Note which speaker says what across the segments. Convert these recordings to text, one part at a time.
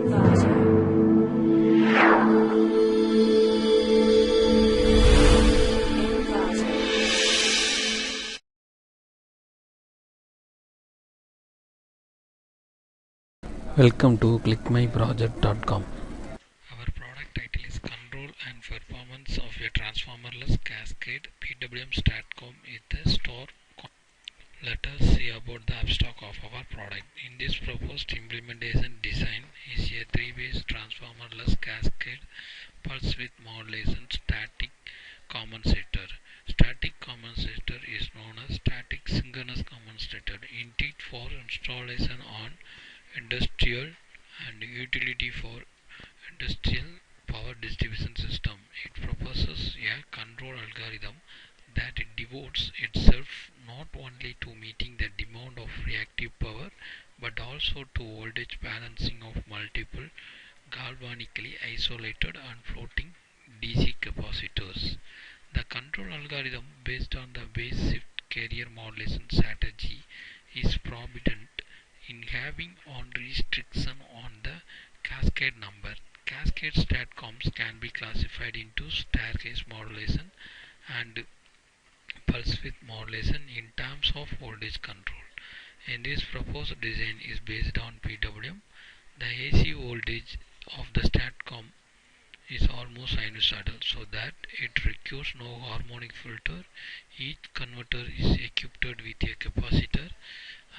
Speaker 1: Welcome to clickmyproject.com. Our product title is Control and Performance of a Transformerless Cascade PWM STATCOM with the store. Let us see about the abstract of our product. In this proposed implementation design is a 3-phase transformerless cascade pulse width modulation static compensator. Static compensator is known as static synchronous compensator, intended for installation on industrial and utility for industrial power distribution system. It proposes a control algorithm that devotes itself not only to meeting the demand of reactive power but also to voltage balancing of multiple galvanically isolated and floating DC capacitors. The control algorithm based on the base shift carrier modulation strategy is provident in having on restriction on the cascade number. Cascade STATCOMs can be classified into staircase modulation and pulse width modulation in terms of voltage control. In this proposed design is based on PWM. The AC voltage of the STATCOM is almost sinusoidal, so that it requires no harmonic filter. Each converter is equipped with a capacitor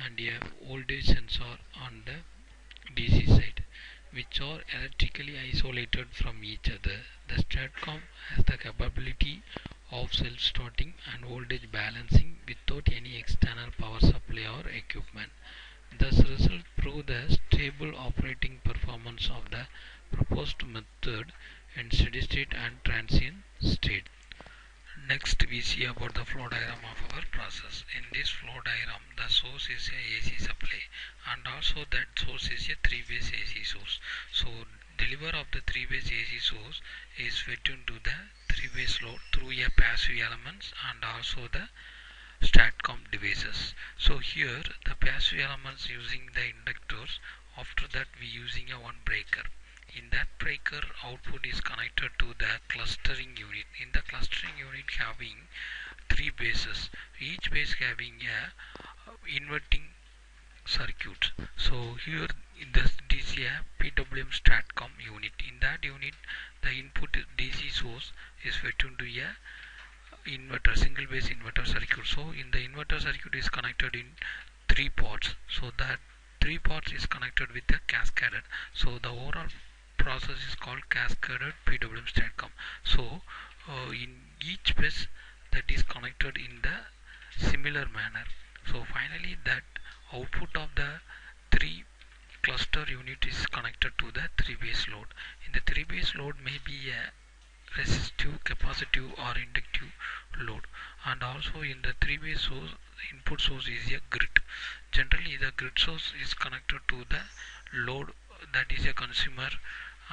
Speaker 1: and a voltage sensor on the DC side, which are electrically isolated from each other. The STATCOM has the capability of self-starting and voltage balancing without any external power supply or equipment. Thus, results prove the stable operating performance of the proposed method in steady state and transient state. Next, we see about the flow diagram of our process. In this flow diagram, the source is a AC supply and also that source is a 3-phase AC source. So, deliver of the 3-phase AC source is fed into the 3-phase load through a passive elements and also the STATCOM devices. So here the passive elements using the inductors. After that we using a one breaker. In that breaker, output is connected to the clustering unit. In the clustering unit having 3 bases, each base having a inverting circuit. So here this is a PWM STATCOM unit. In that unit, the input DC source is fed into a inverter, single base inverter circuit. So in the inverter circuit is connected in 3 parts. So that 3 parts is connected with the cascaded. So the overall process is called cascaded PWM STATCOM. So in each base that is connected in the similar manner. So finally that output of the 3 cluster unit is connected to the 3-base load. In the 3-base load may be a resistive, capacitive or inductive load, and also in the 3-base source, input source is a grid. Generally the grid source is connected to the load, that is a consumer,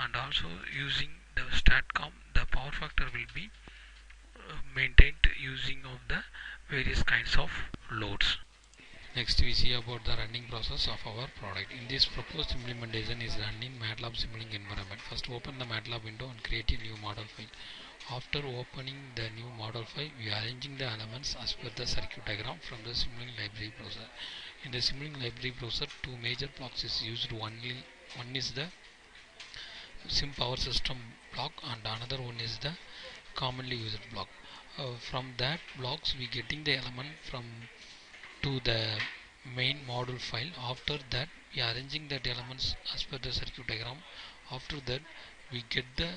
Speaker 1: and also using the STATCOM the power factor will be maintained using of the various kinds of loads. Next we see about the running process of our product. In this proposed implementation is run in MATLAB Simulink environment. First open the MATLAB window and create a new model file. After opening the new model file, we are arranging the elements as per the circuit diagram from the Simulink library browser. In the Simulink library browser, 2 major blocks is used. One is the Sim Power System block and another one is the commonly used block. From that blocks we getting the element from to the main module file. After that we are arranging that elements as per the circuit diagram. After that we get the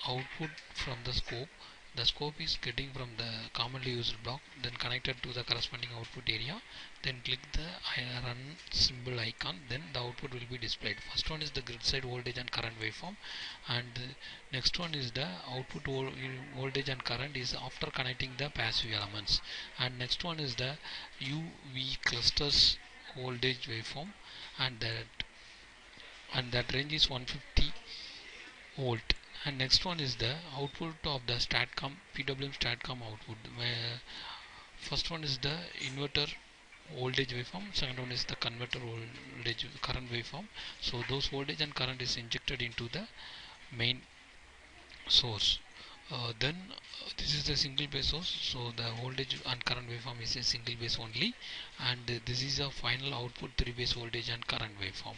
Speaker 1: output from the scope. The scope is getting from the commonly used block, then connected to the corresponding output area. Then click the run symbol icon, then the output will be displayed. First one is the grid side voltage and current waveform, and next one is the output voltage and current is after connecting the passive elements, and next one is the UV clusters voltage waveform, and that range is 150 volt. And next one is the output of the STATCOM PWM STATCOM output. First one is the inverter voltage waveform, second one is the converter voltage current waveform. So those voltage and current is injected into the main source. Then this is the single base source, so the voltage and current waveform is a single base only, and this is a final output 3 base voltage and current waveform.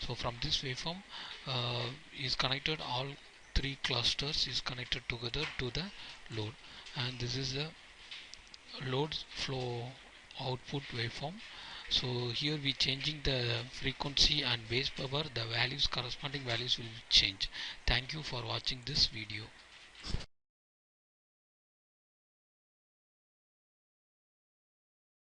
Speaker 1: So from this waveform is connected, all 3 clusters is connected together to the load, and this is the load flow output waveform. So here we changing the frequency and base power, the values, corresponding values will change. Thank you for watching this video.